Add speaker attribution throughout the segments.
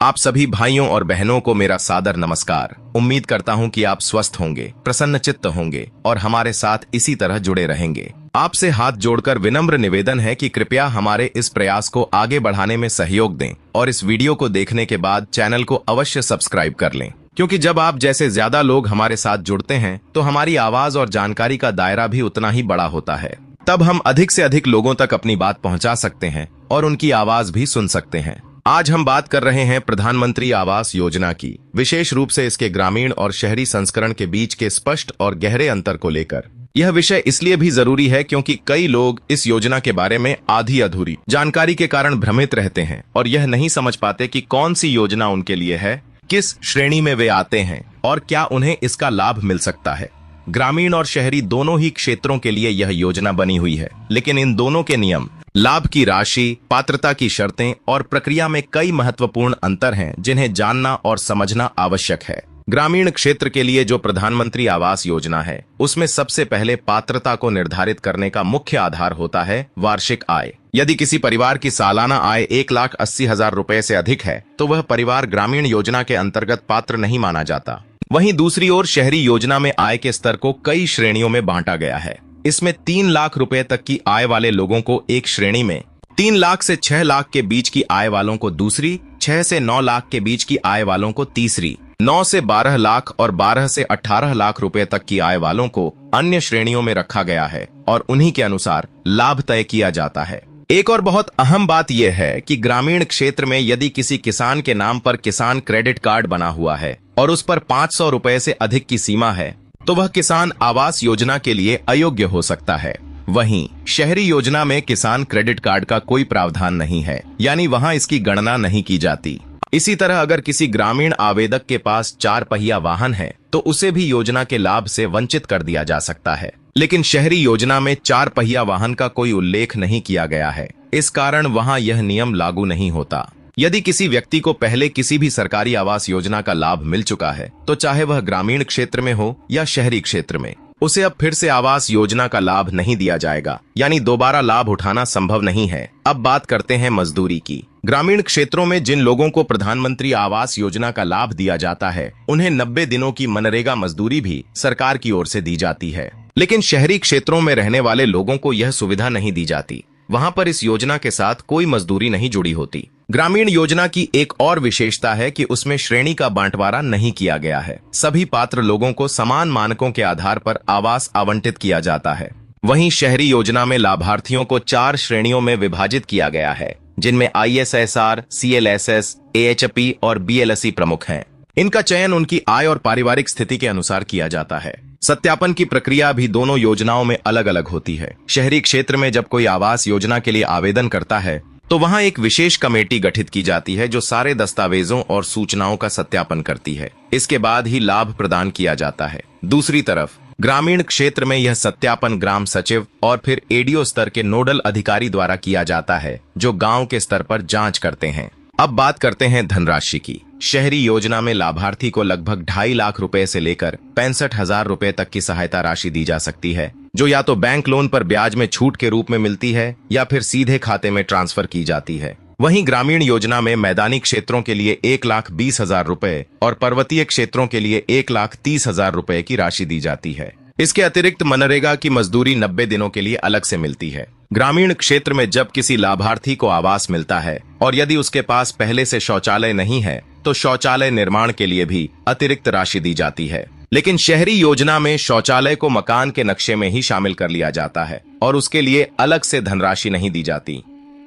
Speaker 1: आप सभी भाइयों और बहनों को मेरा सादर नमस्कार। उम्मीद करता हूं कि आप स्वस्थ होंगे, प्रसन्नचित्त होंगे और हमारे साथ इसी तरह जुड़े रहेंगे। आपसे हाथ जोड़कर विनम्र निवेदन है कि कृपया हमारे इस प्रयास को आगे बढ़ाने में सहयोग दें और इस वीडियो को देखने के बाद चैनल को अवश्य सब्सक्राइब कर लें, क्योंकि जब आप जैसे ज्यादा लोग हमारे साथ जुड़ते हैं तो हमारी आवाज और जानकारी का दायरा भी उतना ही बड़ा होता है। तब हम अधिक से अधिक लोगों तक अपनी बात पहुंचा सकते हैं और उनकी आवाज भी सुन सकते हैं। आज हम बात कर रहे हैं प्रधानमंत्री आवास योजना की, विशेष रूप से इसके ग्रामीण और शहरी संस्करण के बीच के स्पष्ट और गहरे अंतर को लेकर। यह विषय इसलिए भी जरूरी है क्योंकि कई लोग इस योजना के बारे में आधी अधूरी जानकारी के कारण भ्रमित रहते हैं और यह नहीं समझ पाते कि कौन सी योजना उनके लिए है, किस श्रेणी में वे आते हैं और क्या उन्हें इसका लाभ मिल सकता है। ग्रामीण और शहरी दोनों ही क्षेत्रों के लिए यह योजना बनी हुई है, लेकिन इन दोनों के नियम, लाभ की राशि, पात्रता की शर्तें और प्रक्रिया में कई महत्वपूर्ण अंतर हैं जिन्हें जानना और समझना आवश्यक है। ग्रामीण क्षेत्र के लिए जो प्रधानमंत्री आवास योजना है, उसमें सबसे पहले पात्रता को निर्धारित करने का मुख्य आधार होता है वार्षिक आय। यदि किसी परिवार की सालाना आय 1,80,000 रुपए से अधिक है तो वह परिवार ग्रामीण योजना के अंतर्गत पात्र नहीं माना जाता। वहीं दूसरी ओर शहरी योजना में आय के स्तर को कई श्रेणियों में बांटा गया है। इसमें 3 लाख रुपए तक की आय वाले लोगों को एक श्रेणी में, 3 लाख से 6 लाख के बीच की आय वालों को दूसरी, 6 से 9 लाख के बीच की आय वालों को तीसरी, 9 से 12 लाख और 12 से 18 लाख रुपए तक की आय वालों को अन्य श्रेणियों में रखा गया है और उन्हीं के अनुसार लाभ तय किया जाता है। एक और बहुत अहम बात यह है कि ग्रामीण क्षेत्र में यदि किसी किसान के नाम पर किसान क्रेडिट कार्ड बना हुआ है और उस पर 500 रुपए से अधिक की सीमा है तो वह किसान आवास योजना के लिए अयोग्य हो सकता है। वहीं शहरी योजना में किसान क्रेडिट कार्ड का कोई प्रावधान नहीं है, यानी वहां इसकी गणना नहीं की जाती। इसी तरह अगर किसी ग्रामीण आवेदक के पास 4 पहिया वाहन है तो उसे भी योजना के लाभ से वंचित कर दिया जा सकता है, लेकिन शहरी योजना में 4 पहिया वाहन का कोई उल्लेख नहीं किया गया है। इस कारण वहां यह नियम लागू नहीं होता। यदि किसी व्यक्ति को पहले किसी भी सरकारी आवास योजना का लाभ मिल चुका है तो चाहे वह ग्रामीण क्षेत्र में हो या शहरी क्षेत्र में, उसे अब फिर से आवास योजना का लाभ नहीं दिया जाएगा, यानी दोबारा लाभ उठाना संभव नहीं है। अब बात करते हैं मजदूरी की। ग्रामीण क्षेत्रों में जिन लोगों को प्रधानमंत्री आवास योजना का लाभ दिया जाता है उन्हें 90 दिनों की मनरेगा मजदूरी भी सरकार की ओर से दी जाती है, लेकिन शहरी क्षेत्रों में रहने वाले लोगों को यह सुविधा नहीं दी जाती। वहां पर इस योजना के साथ कोई मजदूरी नहीं जुड़ी होती। ग्रामीण योजना की एक और विशेषता है कि उसमें श्रेणी का बांटवारा नहीं किया गया है। सभी पात्र लोगों को समान मानकों के आधार पर आवास आवंटित किया जाता है। वहीं शहरी योजना में लाभार्थियों को 4 श्रेणियों में विभाजित किया गया है, जिनमें ISSR, CLSS, AHP और BLSE प्रमुख हैं। इनका चयन उनकी आय और पारिवारिक स्थिति के अनुसार किया जाता है। सत्यापन की प्रक्रिया भी दोनों योजनाओं में अलग अलग होती है। शहरी क्षेत्र में जब कोई आवास योजना के लिए आवेदन करता है तो वहां एक विशेष कमेटी गठित की जाती है जो सारे दस्तावेजों और सूचनाओं का सत्यापन करती है। इसके बाद ही लाभ प्रदान किया जाता है। दूसरी तरफ ग्रामीण क्षेत्र में यह सत्यापन ग्राम सचिव और फिर ADO स्तर के नोडल अधिकारी द्वारा किया जाता है, जो गांव के स्तर पर जांच करते हैं। अब बात करते हैं धनराशि की। शहरी योजना में लाभार्थी को लगभग 2.5 लाख रुपए से लेकर 65,000 रुपए तक की सहायता राशि दी जा सकती है, जो या तो बैंक लोन पर ब्याज में छूट के रूप में मिलती है या फिर सीधे खाते में ट्रांसफर की जाती है। वहीं ग्रामीण योजना में मैदानी क्षेत्रों के लिए 1,20,000 रुपए और पर्वतीय क्षेत्रों के लिए 1,30,000 रुपए की राशि दी जाती है। इसके अतिरिक्त मनरेगा की मजदूरी 90 दिनों के लिए अलग से मिलती है। ग्रामीण क्षेत्र में जब किसी लाभार्थी को आवास मिलता है और यदि उसके पास पहले से शौचालय नहीं है तो शौचालय निर्माण के लिए भी अतिरिक्त राशि दी जाती है। लेकिन शहरी योजना में शौचालय को मकान के नक्शे में ही शामिल कर लिया जाता है और उसके लिए अलग से धनराशि नहीं दी जाती।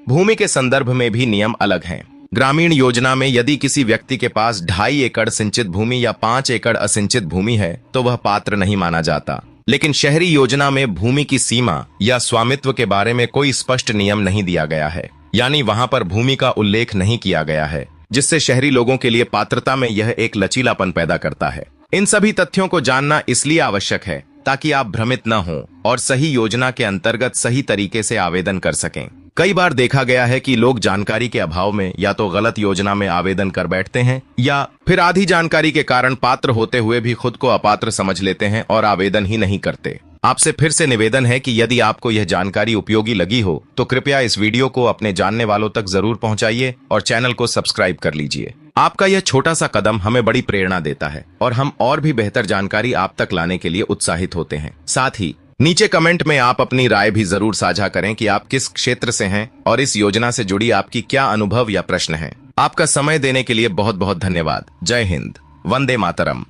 Speaker 1: भूमि के संदर्भ में भी नियम अलग हैं। ग्रामीण योजना में यदि किसी व्यक्ति के पास 2.5 एकड़ सिंचित भूमि या 5 एकड़ असिंचित भूमि है तो वह पात्र नहीं माना जाता। लेकिन शहरी योजना में भूमि की सीमा या स्वामित्व के बारे में कोई स्पष्ट नियम नहीं दिया गया है, यानी वहां पर भूमि का उल्लेख नहीं किया गया है, जिससे शहरी लोगों के लिए पात्रता में यह एक लचीलापन पैदा करता है। इन सभी तथ्यों को जानना इसलिए आवश्यक है ताकि आप भ्रमित न हों और सही योजना के अंतर्गत सही तरीके से आवेदन कर सकें। कई बार देखा गया है कि लोग जानकारी के अभाव में या तो गलत योजना में आवेदन कर बैठते हैं या फिर आधी जानकारी के कारण पात्र होते हुए भी खुद को अपात्र समझ लेते हैं और आवेदन ही नहीं करते। आपसे फिर से निवेदन है कि यदि आपको यह जानकारी उपयोगी लगी हो तो कृपया इस वीडियो को अपने जानने वालों तक जरूर पहुंचाइए और चैनल को सब्सक्राइब कर लीजिए। आपका यह छोटा सा कदम हमें बड़ी प्रेरणा देता है और हम और भी बेहतर जानकारी आप तक लाने के लिए उत्साहित होते हैं। साथ ही नीचे कमेंट में आप अपनी राय भी जरूर साझा करें कि आप किस क्षेत्र से हैं और इस योजना से जुड़ी आपकी क्या अनुभव या प्रश्न है। आपका समय देने के लिए बहुत बहुत धन्यवाद। जय हिंद, वंदे मातरम।